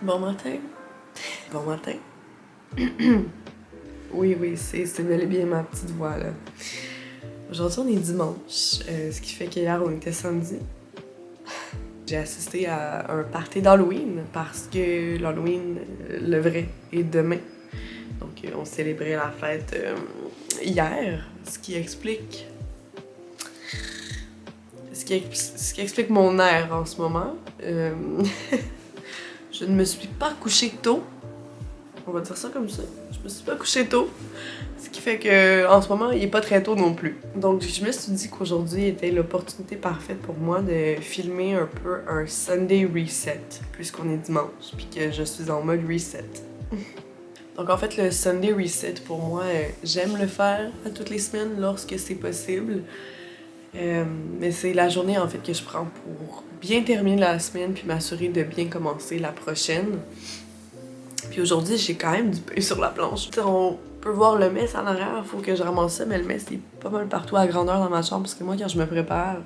Bon matin. Bon matin. Oui, c'est bel et bien ma petite voix, là. Aujourd'hui, on est dimanche, ce qui fait qu'hier, on était samedi. J'ai assisté à un party d'Halloween parce que l'Halloween, le vrai, est demain. Donc, on célébrait la fête hier, ce qui explique mon air en ce moment. Je ne me suis pas couchée tôt. On va dire ça comme ça. Je me suis pas couchée tôt. Ce qui fait que en ce moment, il est pas très tôt non plus. Donc, je me suis dit qu'aujourd'hui était l'opportunité parfaite pour moi de filmer un peu un Sunday reset, puisqu'on est dimanche, puis que je suis en mode reset. Donc, en fait, le Sunday reset, pour moi, j'aime le faire à toutes les semaines lorsque c'est possible. Mais c'est la journée, en fait, que je prends pour bien terminer la semaine puis m'assurer de bien commencer la prochaine. Puis aujourd'hui, j'ai quand même du pain sur la planche. On peut voir le mess en arrière, faut que je ramasse ça, mais le mess est pas mal partout à grandeur dans ma chambre parce que moi, quand je me prépare,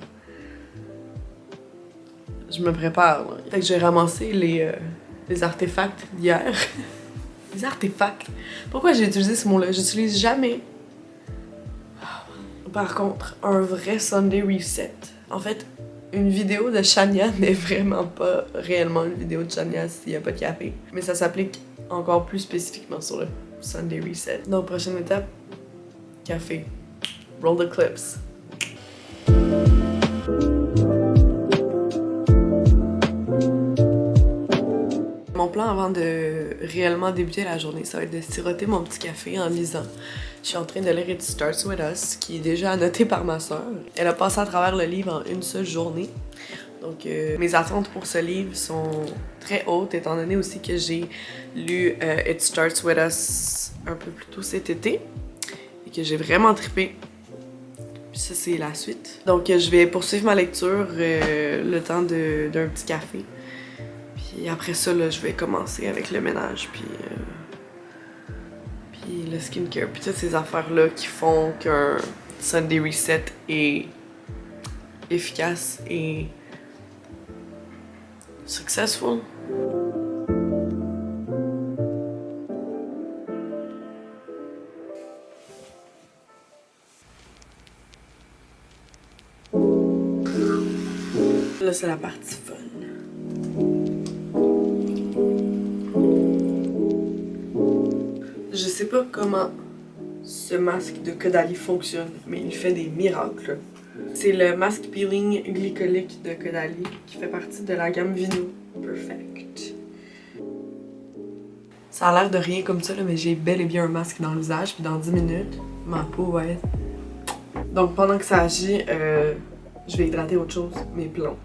là. Fait que j'ai ramassé les artefacts d'hier. Les artefacts? Pourquoi j'ai utilisé ce mot-là? J'utilise jamais. Par contre, un vrai Sunday reset. En fait, une vidéo de Shania n'est vraiment pas réellement une vidéo de Shania s'il n'y a pas de café. Mais ça s'applique encore plus spécifiquement sur le Sunday reset. Donc, prochaine étape, café. Roll the clips. Mon plan avant de réellement débuter la journée, ça va être de siroter mon petit café en lisant. Je suis en train de lire It Starts With Us, qui est déjà annoté par ma sœur. Elle a passé à travers le livre en une seule journée. Donc, mes attentes pour ce livre sont très hautes, étant donné aussi que j'ai lu It Starts With Us un peu plus tôt cet été et que j'ai vraiment trippé. Puis ça, c'est la suite. Donc, je vais poursuivre ma lecture le temps d'un petit café. Puis après ça, là, je vais commencer avec le ménage, puis le skincare, puis toutes ces affaires-là qui font qu'un Sunday reset est efficace et successful. Là, c'est la partie fun. Je sais pas comment ce masque de Caudalie fonctionne, mais il fait des miracles. C'est le masque peeling glycolique de Caudalie qui fait partie de la gamme Vino Perfect. Ça a l'air de rien comme ça, là, mais j'ai bel et bien un masque dans le visage, puis dans 10 minutes, ma peau va être... Donc pendant que ça agit, je vais hydrater autre chose, mes plantes.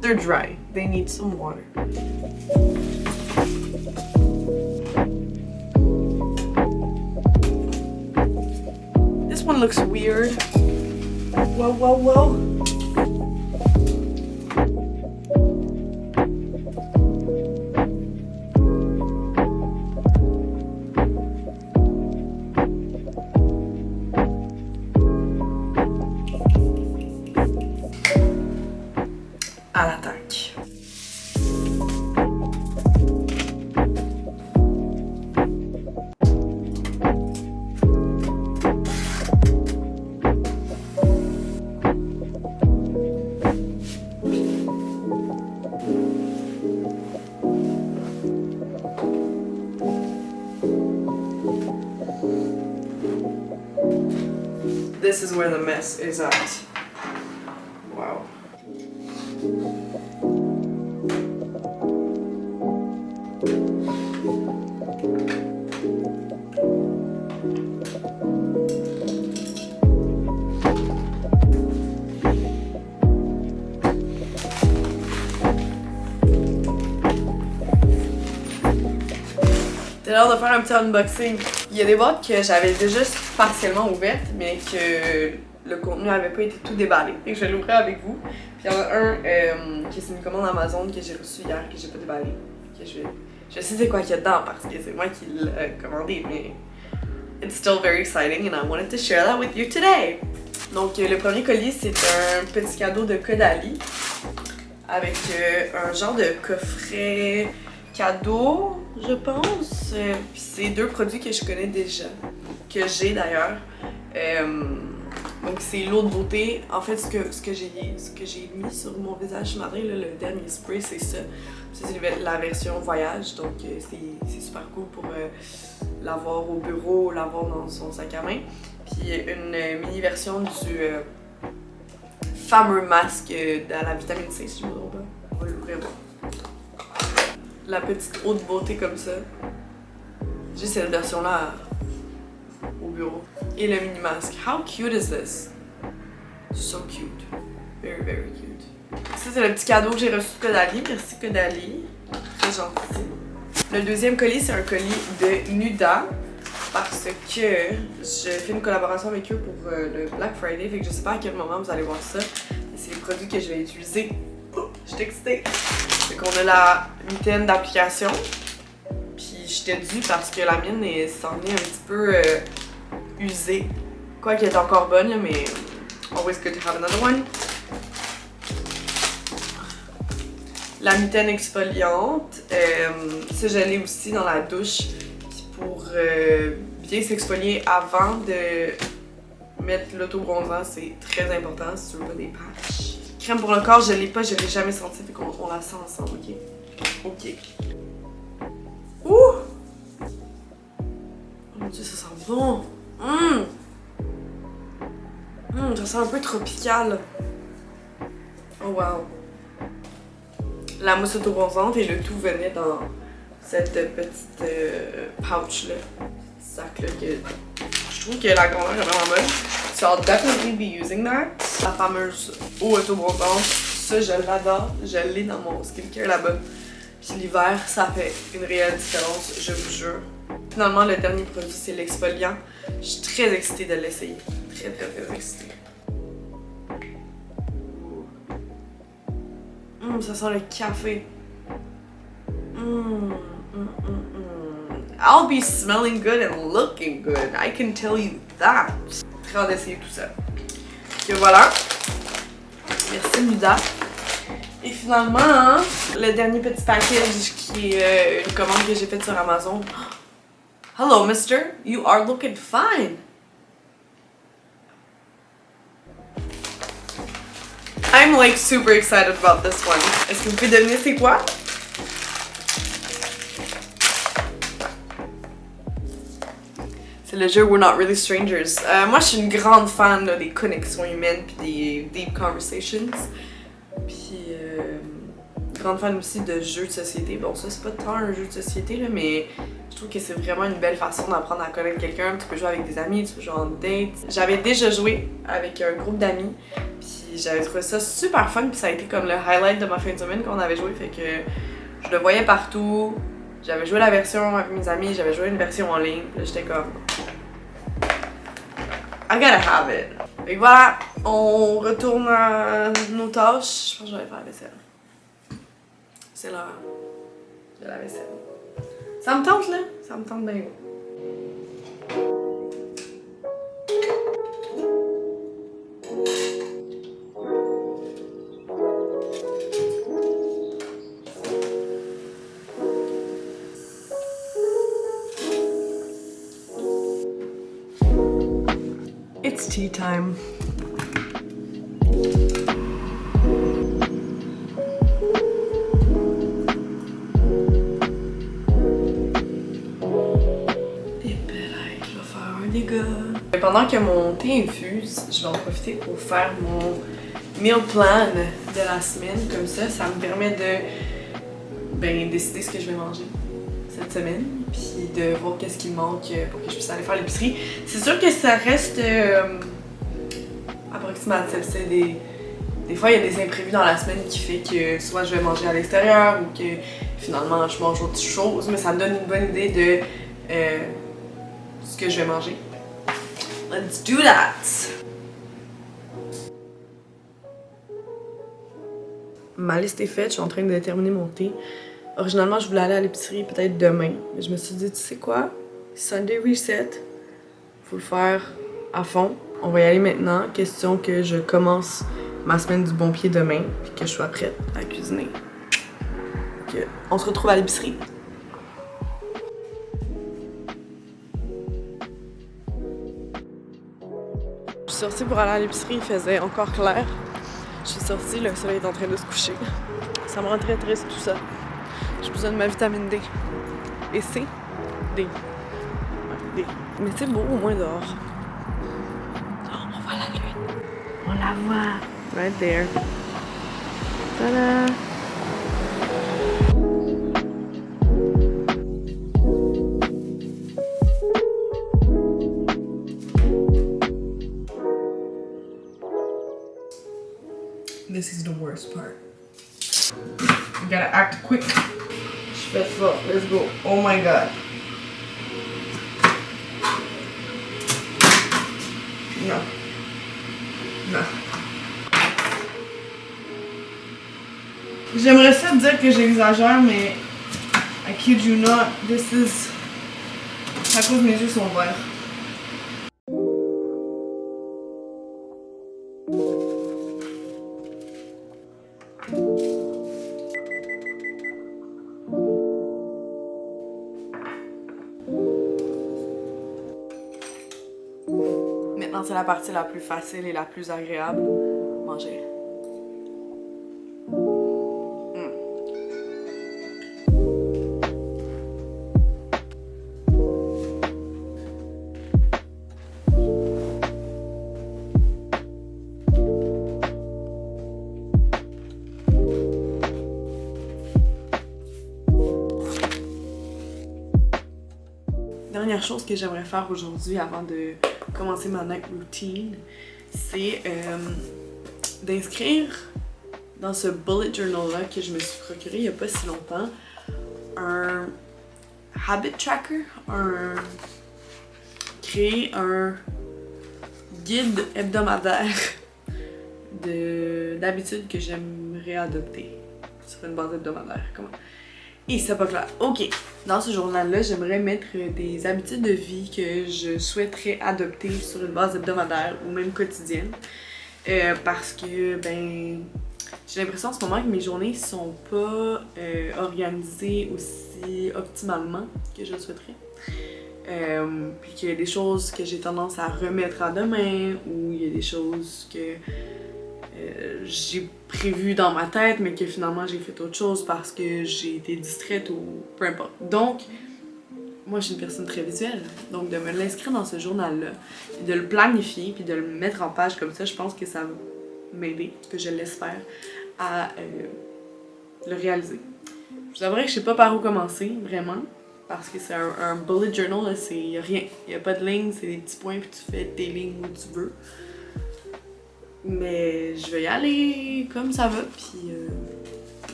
They're dry, they need some water. This one looks weird. Whoa, whoa, whoa. À l'attaque. This is where the mess is at. Wow. C'est l'heure de faire un petit unboxing. Il y a des boîtes que j'avais déjà partiellement ouvertes, mais que le contenu n'avait pas été tout déballé. Et que je vais l'ouvrir avec vous. Puis il y en a un qui c'est une commande Amazon que j'ai reçue hier, que j'ai pas déballé. Que je sais c'est quoi qu'il y a dedans parce que c'est moi qui l'ai commandé, mais it's still very exciting and I wanted to share that with you today. Donc le premier colis, c'est un petit cadeau de Caudalie avec un genre de coffret cadeau, je pense. Puis c'est 2 produits que je connais déjà, que j'ai d'ailleurs. Donc c'est l'eau de beauté. En fait, ce que j'ai mis sur mon visage ce matin, là, le dernier spray, c'est ça. Ça, c'est la version voyage, donc c'est super cool pour l'avoir au bureau, l'avoir dans son sac à main. Puis une mini version du fameux masque de la vitamine C, si je me trompe pas. On va l'ouvrir. La petite eau de beauté comme ça. J'ai cette version-là au bureau. Et le mini masque. How cute is this? So cute. Very, very cute. Ça, c'est le petit cadeau que j'ai reçu de Caudalie. Merci Caudalie. Très gentil. Le deuxième colis, c'est un colis de Nuda. Parce que je fais une collaboration avec eux pour le Black Friday. Fait que je sais pas à quel moment vous allez voir ça. C'est les produits que je vais utiliser. Oh, je suis excitée. Fait qu'on a la mitaine d'application. Puis j'étais due parce que la mienne s'en est un petit peu usée. Quoi qu'elle est encore bonne, là, mais always good to have another one. La mitaine exfoliante. Ça, je l'ai aussi dans la douche. Puis pour bien s'exfolier avant de mettre l'autobronzant, c'est très important si tu veux pas des patchs. Crème pour le corps, je l'ai pas, je l'ai jamais senti, fait qu'on la sent ensemble, ok? Ok. Ouh! Oh mon dieu, ça sent bon! Ça sent un peu tropical. Oh wow! La mousse autobronzante et le tout venait dans cette petite pouch là. Sac là que je trouve que la grandeur est vraiment bonne. So I'll definitely be using that. La fameuse eau autobronzante, ça je l'adore. Je l'ai dans mon skincare là-bas. Puis l'hiver, ça fait une réelle différence, je vous jure. Finalement, le dernier produit, c'est l'exfoliant. Je suis très excitée de l'essayer. Très, très, très excitée. Ça sent le café. I'll be smelling good and looking good. I can tell you that. Très hâte d'essayer tout ça. Et voilà. Merci Nuda. Et finalement, le dernier petit package qui est une commande que j'ai faite sur Amazon. Hello, mister. You are looking fine. I'm like super excited about this one. Est-ce que vous pouvez deviner c'est quoi? C'est le jeu We're Not Really Strangers. Moi, je suis une grande fan là, des connexions humaines puis des deep conversations. Puis, grande fan aussi de jeux de société. Bon, ça, c'est pas tant un jeu de société, là, mais je trouve que c'est vraiment une belle façon d'apprendre à connaître quelqu'un. Tu peux jouer avec des amis, tu peux jouer en date. J'avais déjà joué avec un groupe d'amis, puis j'avais trouvé ça super fun, puis ça a été comme le highlight de ma fin de semaine quand on avait joué, fait que je le voyais partout. J'avais joué la version avec mes amis, j'avais joué une version en ligne, là j'étais comme I gotta have it. Fait que voilà, on retourne à nos tâches. Je pense que je vais faire la vaisselle. C'est l'heure de la vaisselle. Ça me tente là? Ça me tente bien. It's tea time. Pendant que mon thé infuse, je vais en profiter pour faire mon meal plan de la semaine. Comme ça, ça me permet de décider ce que je vais manger cette semaine, puis de voir qu'est-ce qui me manque pour que je puisse aller faire l'épicerie. C'est sûr que ça reste approximatif. Des fois, il y a des imprévus dans la semaine qui fait que soit je vais manger à l'extérieur ou que finalement je mange autre chose, mais ça me donne une bonne idée de ce que je vais manger. Let's do that! Ma liste est faite, je suis en train de terminer mon thé. Originalement, je voulais aller à l'épicerie peut-être demain, mais je me suis dit, tu sais quoi? Sunday Reset, faut le faire à fond. On va y aller maintenant. Question que je commence ma semaine du bon pied demain, puis que je sois prête à cuisiner. on se retrouve à l'épicerie. Je suis sortie pour aller à l'épicerie, il faisait encore clair. Je suis sortie, le soleil est en train de se coucher. Ça me rend très triste tout ça. J'ai besoin de ma vitamine D. Et C? D. Ouais, D. Mais c'est beau au moins dehors. Oh, on voit la lune. On la voit. Right there. Tada! This is the worst part. You gotta act quick. Je fais ça. Let's go. Oh my god. Non. Non. J'aimerais ça dire que j'exagère, mais I kid you not, this is... à cause mes yeux sont verts. Maintenant, c'est la partie la plus facile et la plus agréable. Manger. Dernière chose que j'aimerais faire aujourd'hui avant de commencer ma night routine, c'est d'inscrire dans ce bullet journal-là que je me suis procuré il n'y a pas si longtemps un habit tracker, créer un guide hebdomadaire d'habitudes que j'aimerais adopter sur une base hebdomadaire. Comment? Et c'est pas clair. Ok, dans ce journal-là, j'aimerais mettre des habitudes de vie que je souhaiterais adopter sur une base hebdomadaire ou même quotidienne. Parce que, ben, j'ai l'impression en ce moment que mes journées sont pas organisées aussi optimalement que je le souhaiterais. Puis qu'il y a des choses que j'ai tendance à remettre à demain, ou il y a des choses que j'ai prévu dans ma tête, mais que finalement j'ai fait autre chose parce que j'ai été distraite ou peu importe. Donc, moi je suis une personne très visuelle, donc de me l'inscrire dans ce journal-là, et de le planifier, puis de le mettre en page comme ça, je pense que ça va m'aider, que je l'espère, à le réaliser. Je vous avouerai que je sais pas par où commencer, vraiment, parce que c'est un bullet journal, il y a rien, il n'y a pas de ligne, c'est des petits points, puis tu fais tes lignes où tu veux. Mais je vais y aller comme ça va, puis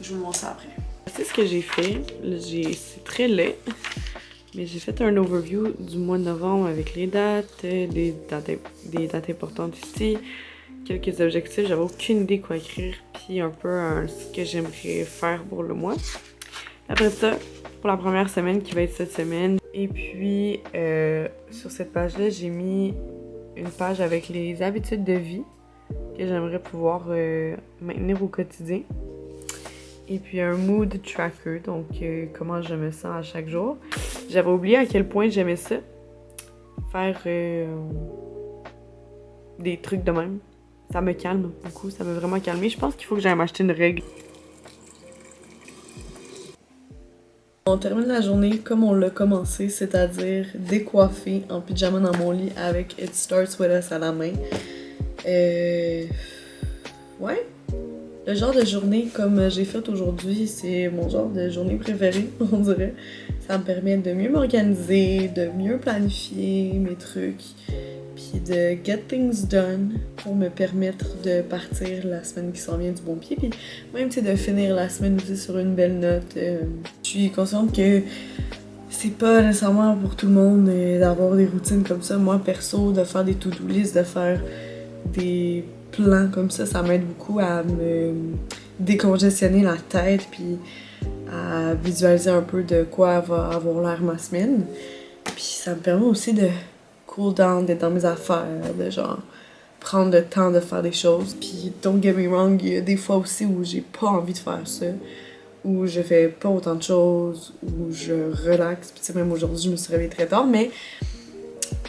je vous montre ça après. C'est ce que j'ai fait. C'est très laid, mais j'ai fait un overview du mois de novembre avec les dates, des dates importantes ici, quelques objectifs. J'avais aucune idée quoi écrire, puis un peu ce que j'aimerais faire pour le mois. Après ça, pour la première semaine qui va être cette semaine. Et puis, sur cette page-là, j'ai mis une page avec les habitudes de vie que j'aimerais pouvoir maintenir au quotidien. Et puis un mood tracker, donc comment je me sens à chaque jour. J'avais oublié à quel point j'aimais ça. Faire des trucs de même. Ça me calme beaucoup, ça m'a vraiment calmé. Je pense qu'il faut que j'aille m'acheter une règle. On termine la journée comme on l'a commencé, c'est-à-dire décoiffée en pyjama dans mon lit avec It Starts With Us à la main. Ouais. Le genre de journée comme j'ai fait aujourd'hui, c'est mon genre de journée préférée, on dirait. Ça me permet de mieux m'organiser, de mieux planifier mes trucs, puis de get things done pour me permettre de partir la semaine qui s'en vient du bon pied, puis même de finir la semaine aussi sur une belle note. Je suis consciente que c'est pas nécessairement pour tout le monde d'avoir des routines comme ça. Moi, perso, de faire des to-do lists, de faire des plans comme ça m'aide beaucoup à me décongestionner la tête puis à visualiser un peu de quoi va avoir l'air ma semaine. Puis ça me permet aussi de cool down, d'être dans mes affaires, de genre prendre le temps de faire des choses. Puis don't get me wrong, il y a des fois aussi où j'ai pas envie de faire ça, où je fais pas autant de choses, où je relaxe. Puis même aujourd'hui, je me suis réveillée très tard, mais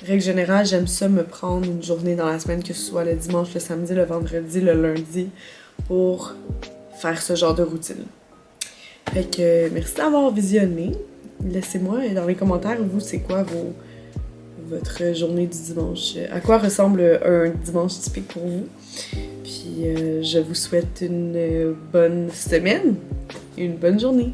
règle générale, j'aime ça me prendre une journée dans la semaine, que ce soit le dimanche, le samedi, le vendredi, le lundi, pour faire ce genre de routine. Fait que merci d'avoir visionné. Laissez-moi dans les commentaires, vous, c'est quoi votre journée du dimanche? À quoi ressemble un dimanche typique pour vous? Puis je vous souhaite une bonne semaine et une bonne journée.